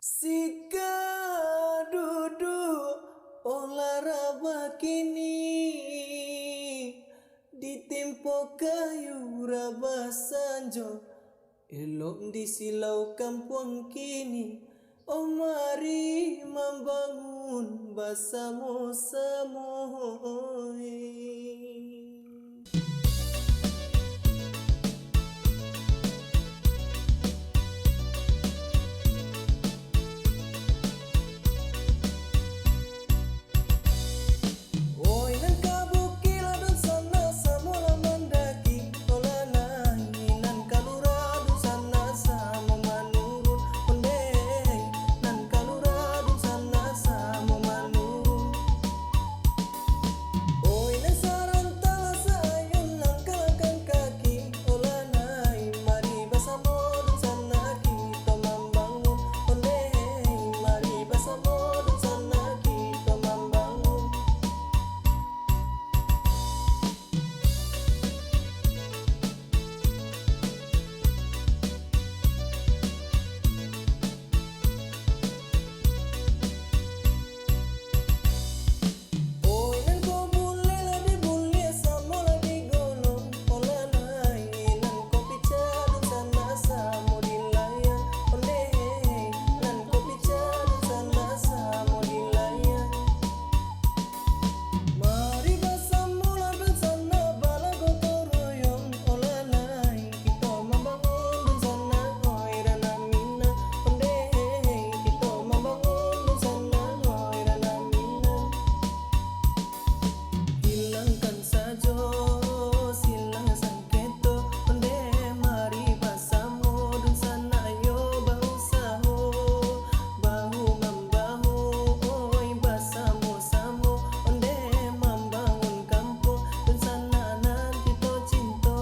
Sika duduk olahraga kini di tempo kayu raba sanjo elok di silau kampung kini. Oh mari membangun bersama-sama. Oi nan kabukila dun sana samula mandaki ola nangi nan kalura dun sana sama manurun onde nan kalura dun sana sama manurun. Oi nan sarantala sayun nan kalakan kaki ola nai mari bersama dun sana kita membangun onde mari bersama dun sana kita membangun. Oi nan ko bule la di bule samo la di golong ola nai nan ko pica dun sana samo di layan onde nan ko pica dun sana samo di layan. Mari bersama dun sana bala gotong royong ola nai kita membangun dun sana oi rana mina onde kita membangun dun sana oi rana mina. Hilangkan saja silang sangketo onde mari bersama dun sana ayo bahu bahu membahu oi bersama-sama onde membangun kampung dun sana nan kita cinta.